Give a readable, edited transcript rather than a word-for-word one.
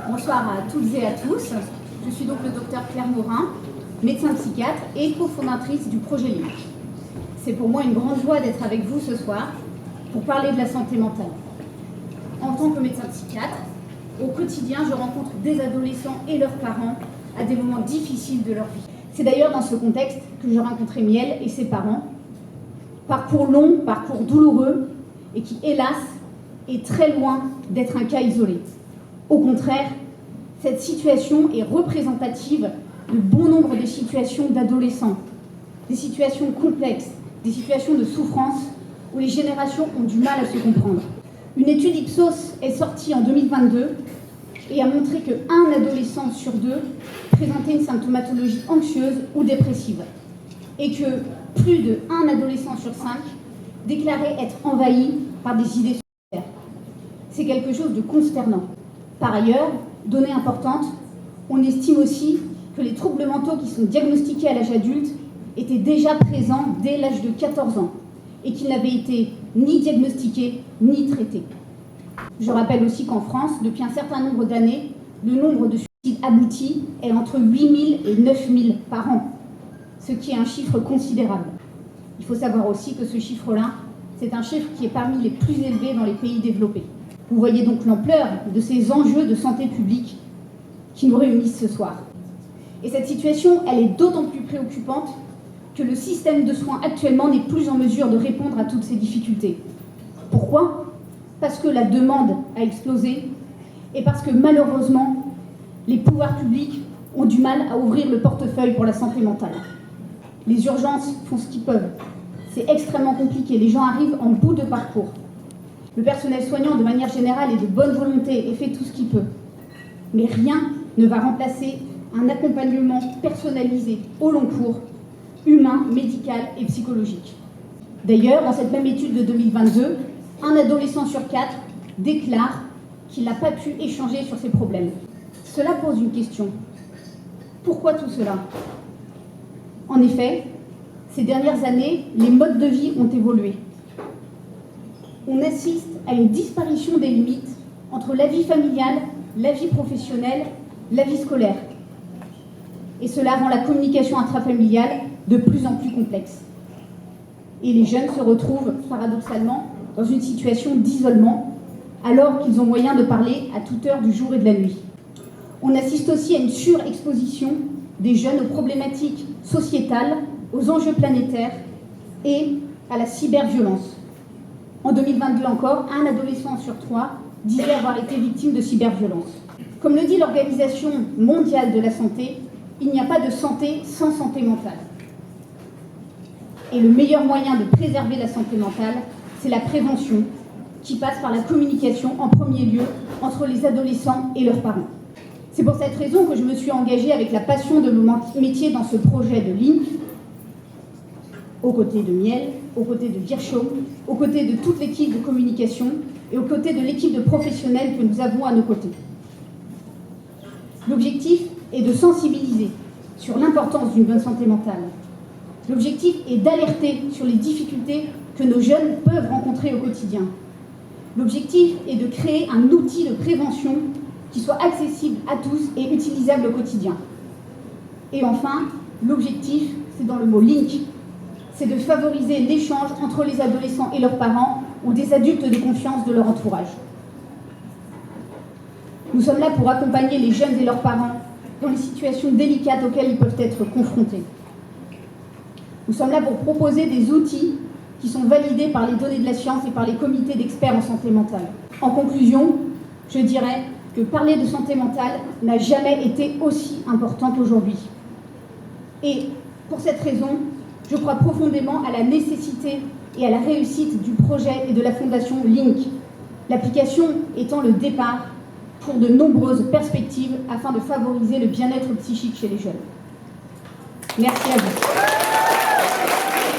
Bonsoir à toutes et à tous. Je suis donc le docteur Claire Morin, médecin psychiatre et cofondatrice du projet LINK. C'est pour moi une grande joie d'être avec vous ce soir pour parler de la santé mentale. En tant que médecin psychiatre, au quotidien, je rencontre des adolescents et leurs parents à des moments difficiles de leur vie. C'est d'ailleurs dans ce contexte que j'ai rencontré Miel et ses parents. Parcours long, parcours douloureux et qui, hélas, est très loin d'être un cas isolé. Au contraire, cette situation est représentative de bon nombre de situations d'adolescents, des situations complexes, des situations de souffrance où les générations ont du mal à se comprendre. Une étude Ipsos est sortie en 2022 et a montré qu'un adolescent sur deux présentait une symptomatologie anxieuse ou dépressive et que plus d'un adolescent sur 5 déclarait être envahi par des idées suicidaires. C'est quelque chose de consternant. Par ailleurs, donnée importante, on estime aussi que les troubles mentaux qui sont diagnostiqués à l'âge adulte étaient déjà présents dès l'âge de 14 ans et qu'ils n'avaient été ni diagnostiqués ni traités. Je rappelle aussi qu'en France, depuis un certain nombre d'années, le nombre de suicides aboutis est entre 8 000 et 9 000 par an, ce qui est un chiffre considérable. Il faut savoir aussi que ce chiffre-là, c'est un chiffre qui est parmi les plus élevés dans les pays développés. Vous voyez donc l'ampleur de ces enjeux de santé publique qui nous réunissent ce soir. Et cette situation, elle est d'autant plus préoccupante que le système de soins actuellement n'est plus en mesure de répondre à toutes ces difficultés. Pourquoi ? Parce que la demande a explosé et parce que malheureusement, les pouvoirs publics ont du mal à ouvrir le portefeuille pour la santé mentale. Les urgences font ce qu'ils peuvent. C'est extrêmement compliqué. Les gens arrivent en bout de parcours. Le personnel soignant, de manière générale, est de bonne volonté et fait tout ce qu'il peut. Mais rien ne va remplacer un accompagnement personnalisé au long cours, humain, médical et psychologique. D'ailleurs, dans cette même étude de 2022, un adolescent sur 4 déclare qu'il n'a pas pu échanger sur ses problèmes. Cela pose une question. Pourquoi tout cela ? En effet, ces dernières années, les modes de vie ont évolué. On assiste à une disparition des limites entre la vie familiale, la vie professionnelle, la vie scolaire. Et cela rend la communication intrafamiliale de plus en plus complexe. Et les jeunes se retrouvent, paradoxalement, dans une situation d'isolement, alors qu'ils ont moyen de parler à toute heure du jour et de la nuit. On assiste aussi à une surexposition des jeunes aux problématiques sociétales, aux enjeux planétaires et à la cyberviolence. En 2022 encore, un adolescent sur 3 disait avoir été victime de cyberviolence. Comme le dit l'Organisation mondiale de la santé, il n'y a pas de santé sans santé mentale. Et le meilleur moyen de préserver la santé mentale, c'est la prévention, qui passe par la communication en premier lieu entre les adolescents et leurs parents. C'est pour cette raison que je me suis engagée avec la passion de mon métier dans ce projet de LINK, aux côtés de Miel, aux côtés de Guerchaume, aux côtés de toute l'équipe de communication et aux côtés de l'équipe de professionnels que nous avons à nos côtés. L'objectif est de sensibiliser sur l'importance d'une bonne santé mentale. L'objectif est d'alerter sur les difficultés que nos jeunes peuvent rencontrer au quotidien. L'objectif est de créer un outil de prévention qui soit accessible à tous et utilisable au quotidien. Et enfin, l'objectif, c'est dans le mot LINK, c'est de favoriser l'échange entre les adolescents et leurs parents ou des adultes de confiance de leur entourage. Nous sommes là pour accompagner les jeunes et leurs parents dans les situations délicates auxquelles ils peuvent être confrontés. Nous sommes là pour proposer des outils qui sont validés par les données de la science et par les comités d'experts en santé mentale. En conclusion, je dirais que parler de santé mentale n'a jamais été aussi important qu'aujourd'hui. Et pour cette raison, je crois profondément à la nécessité et à la réussite du projet et de la fondation LINK, l'application étant le départ pour de nombreuses perspectives afin de favoriser le bien-être psychique chez les jeunes. Merci à vous.